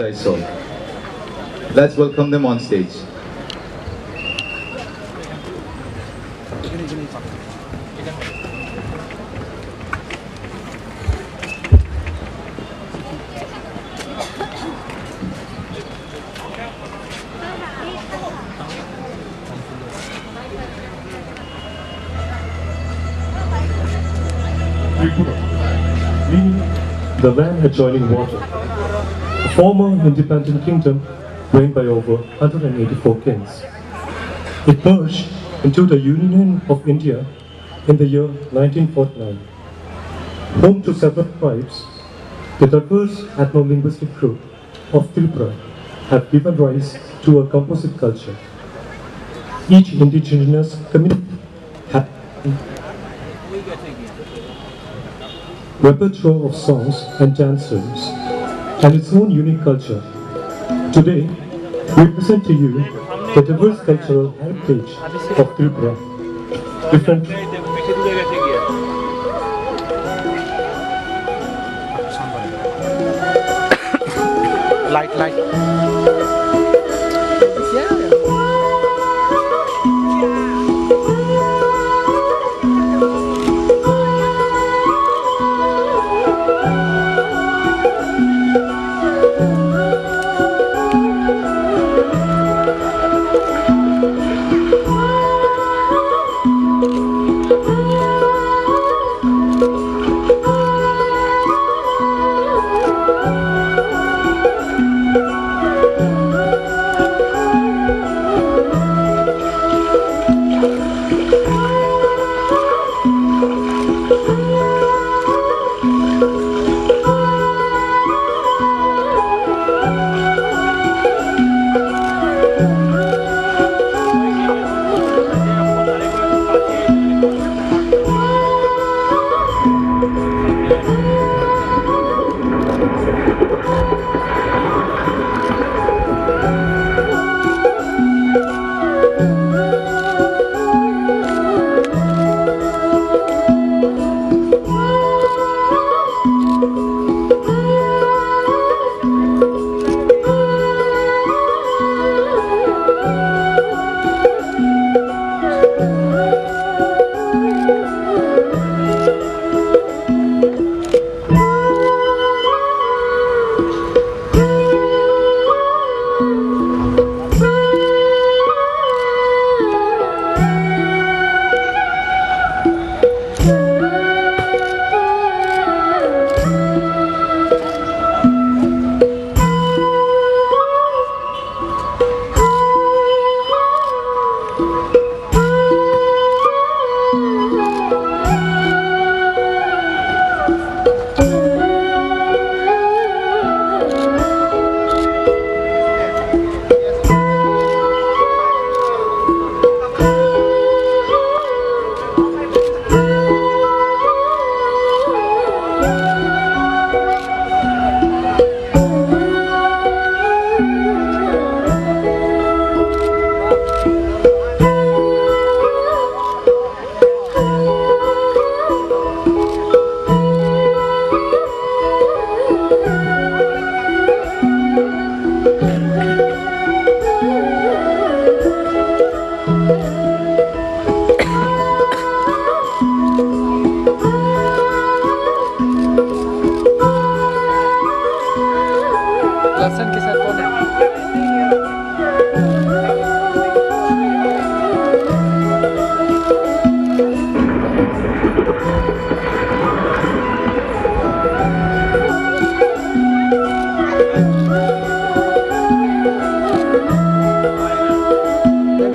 thy soul. Let's welcome them on stage. Tripura, meaning the land adjoining water. A former independent kingdom reigned by over 184 kings. It merged into the Union of India in the year 1949. Home to several tribes, the diverse ethno-linguistic group of Tripura have given rise to a composite culture. Each indigenous community has repertoire of songs and dances and its own unique culture. Today, we present to you the diverse cultural heritage of Tripura. Different light. लहसुन के साथ कौन है?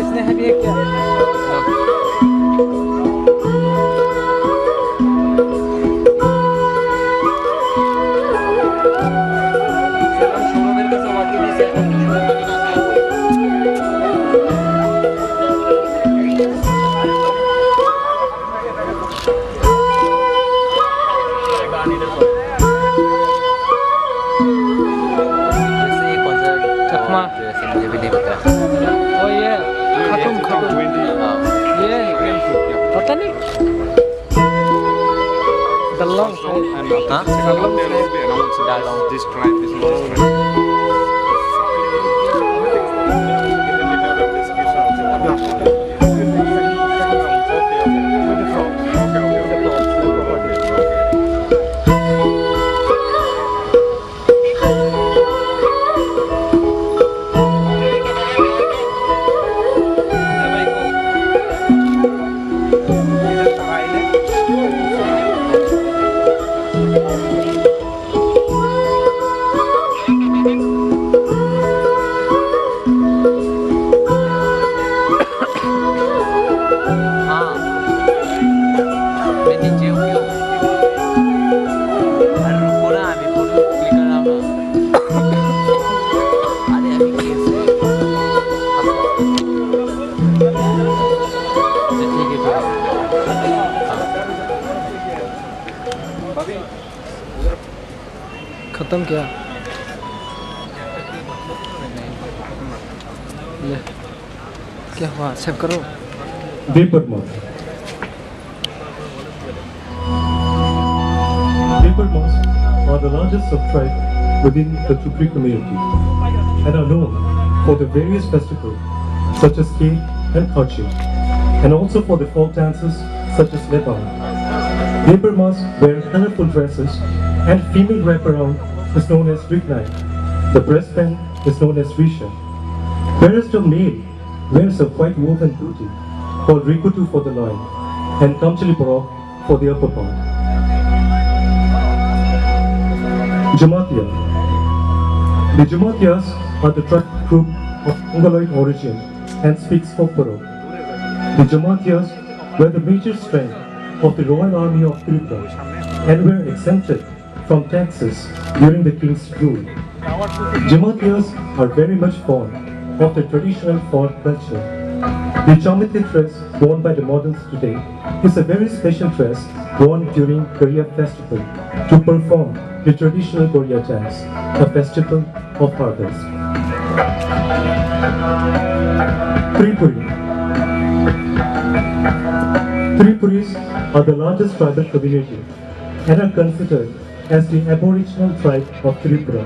इसने है भी क्या? मुझे भी नहीं पता। ओ ये खत्म ये पता नहीं दल्लों This tribe is खत्म क्या ले क्या हुआ सेव करो Vapor moths. Vapor moths are the largest subtribe within the Tripura community and are known for the various festivals such as Kale and Kachi, and also for the folk dances such as Lebanon. Vapor moths wear colorful dresses and female wraparound is known as Rignai. The breastband is known as Risha, whereas the male wears a white woven booty called Rikutu for the loin and Kamchali Barok for the upper part. Jamatia. The Jamatias are the tribe group of Mongoloid origin and speak Kokporo. The Jamatias were the major strength of the Royal Army of Tripura and were exempted from taxes during the king's rule. Jamatias are very much fond of the traditional folk culture. The Chamiti dress worn by the moderns today is a very special dress worn during Korea festival to perform the traditional Korea dance, a festival of harvest. Tripuri. Tripuris are the largest tribal community and are considered as the aboriginal tribe of Tripura.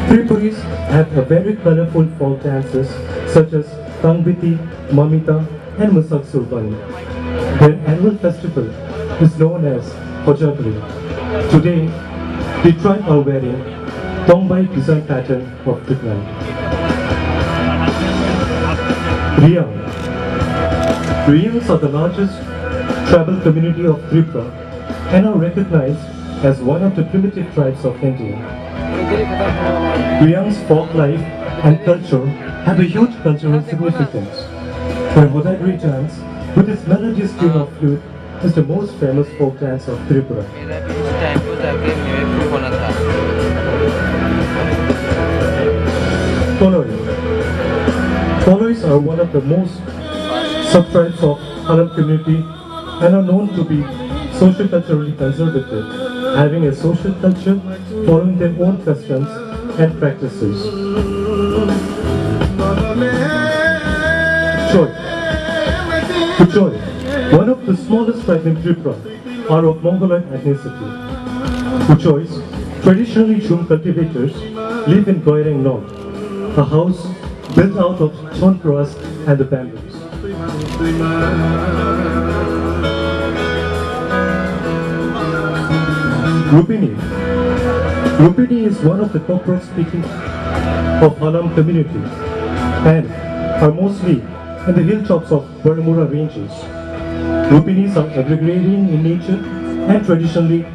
Tripuris have a very colorful folk dances such as Tangbiti, Mamita and Musak Surbani. Their annual festival is known as Hojagri. Today, the tribe are wearing Tongbai design pattern of Tripura. Riyang. Riyangs are the largest tribal community of Tripura and are recognized as one of the primitive tribes of India. Riyangs' folk life and culture have a huge cultural significance. Their Hodagri dance, with its melodious tune of flute, is the most famous folk dance of Tripura. Koloi. Kolois are one of the most subtribes of Halam community and are known to be socio-culturally conservative, having a social culture following their own customs and practices. Choi. The Choi, one of the smallest tribes in Tripura, are of Mongoloid ethnicity. The Chois, traditionally Chum cultivators, live in Goireng North, a house built out of chon grass and the bamboos. Rupini. Rupini is one of the Kokpro speaking of Halam community and are mostly in the hilltops of Baramura ranges. Rupinis are agrarian in nature and traditionally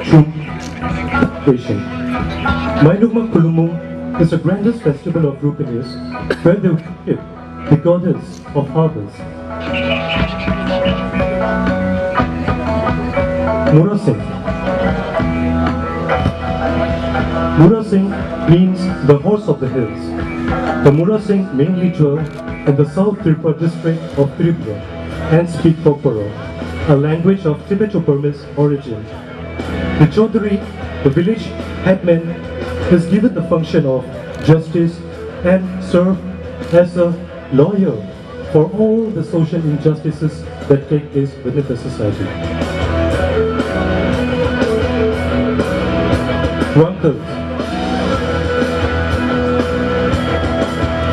Chum occupation. Mainugma Kulumung is the grandest festival of Rupinis where they worship the goddess of harvest. Murasing. Murasing means the horse of the hills. The Murasing mainly dwell in the South Tripura district of Tripura and speak Kokporo, a language of Tibeto-Burmese origin. The Chaudhary, the village headman, is given the function of justice and serve as a lawyer for all the social injustices that take place within the society. Runkles.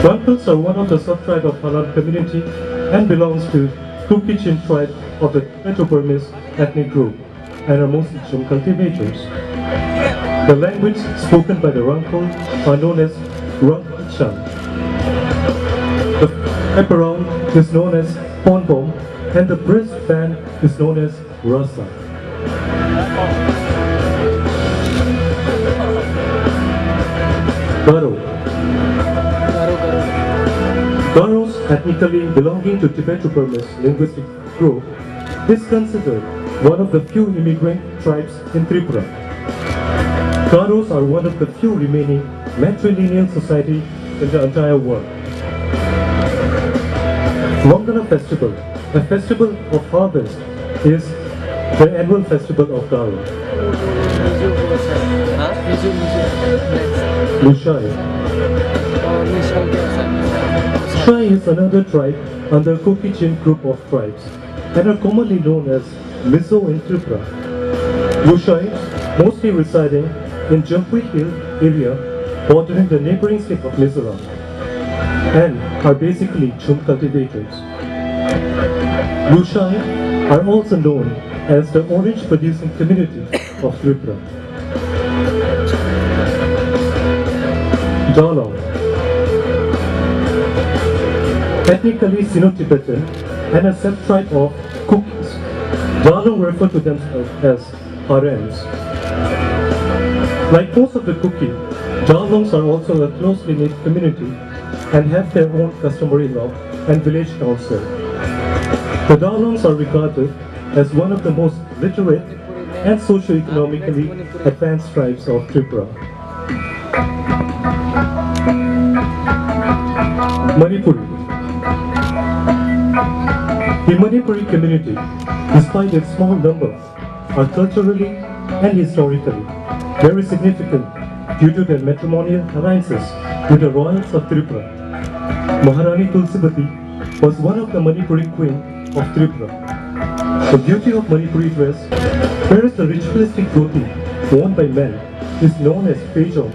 Runkles are one of the subtribe of Halam community and belongs to Kukichin tribe of the Tibeto-Burmese ethnic group and are mostly Chum cultivators. The language spoken by the Runkle are known as Runkchan. The wraparound is known as Ponbom and the breastband is known as Rasa. Garo. Garo. Garos, ethnically belonging to Tibeto-Burmese linguistic group, is considered one of the few immigrant tribes in Tripura. Garos are one of the few remaining matrilineal society in the entire world. Mangala Festival, a festival of harvest, is the annual festival of Garo. Lushai. Shai is another tribe under Kokichin group of tribes and are commonly known as Mizo in Tripura. Lushai mostly residing in Jampui Hill area bordering the neighboring state of Mizoram and are basically chum cultivators. Lushai are also known as the orange producing community of Tripura. Dalong. Ethnically Sino-Tibetan and a sub-tribe of Kukis, Dalong refer to themselves as harems. Like most of the Kuki, Dalongs are also a closely knit community and have their own customary law and village council. The Dalongs are regarded as one of the most literate and socio-economically advanced tribes of Tripura. Manipuri. The Manipuri community, despite its small number, are culturally and historically very significant due to their matrimonial alliances with the royals of Tripura. Maharani Tulsipati was one of the Manipuri queens of Tripura. The beauty of Manipuri dress, whereas the ritualistic dhoti worn by men is known as pejong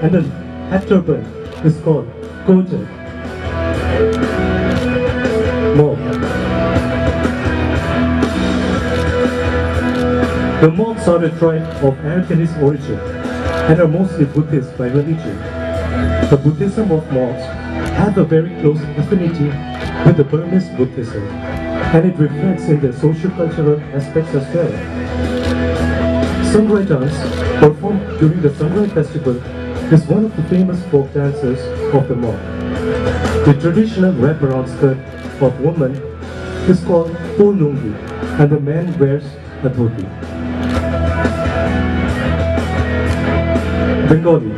and the hat turban is called kojak. Mob. The Mobs are a tribe of Arakanese origin and are mostly Buddhist by religion. The Buddhism of Mobs have a very close affinity with the Burmese Buddhism, and it reflects in their social-cultural aspects as well. Sangrai dance, performed during the Sangrai festival, is one of the famous folk dances of the Mob. The traditional wrap-around skirt of women is called Polungi, and the man wears a dhoti. Bengali.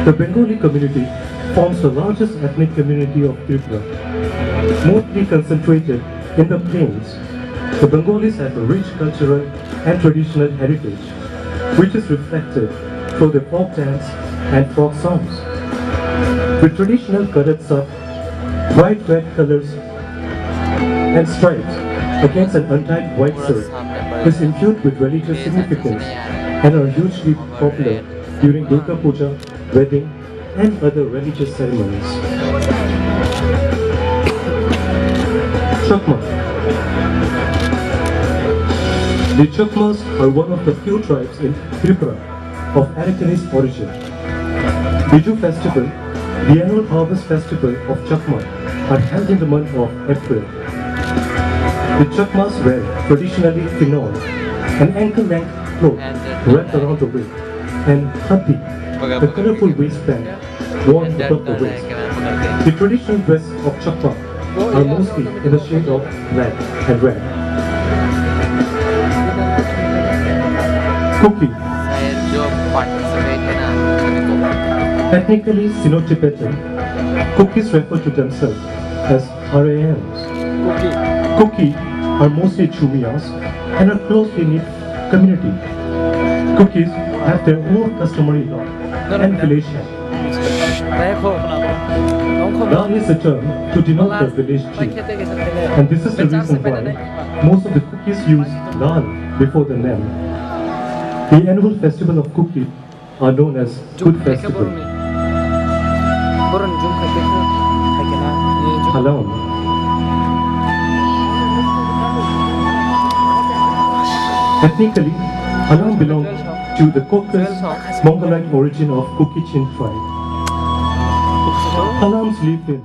The Bengali community forms the largest ethnic community of Tripura, mostly concentrated in the plains. The Bengalis have a rich cultural and traditional heritage, which is reflected through their folk dance and folk songs. The traditional karatsa, bright red colors and stripes against an untied white silk is imbued with religious significance and are hugely popular during Durga Puja, wedding and other religious ceremonies. Chakma. The Chakmas are one of the few tribes in Tripura of Arakanese origin. Biju festival, the annual harvest festival of Chakma, are held in the month of April. The Chakmas wear traditionally finol, an ankle-length cloth wrapped around the waist, and hati, the colorful waistband worn above the waist. The traditional dress of Chakma are mostly in the shade of black and red. Kuki. Ethnically Sino-Tibetan, Kukis refer to themselves as RAMs. Kuki are mostly Chumias and are closely knit community. Kukis have their own customary law and village head. Da is a term to denote the village chief, and this is the reason why most of the Kukis use Lal before the name. The annual festival of Kuki are known as Good Festival. Halam. Ethnically, Halam belongs to the Caucasus Mongolite origin of Kokichin tribe. Halams live in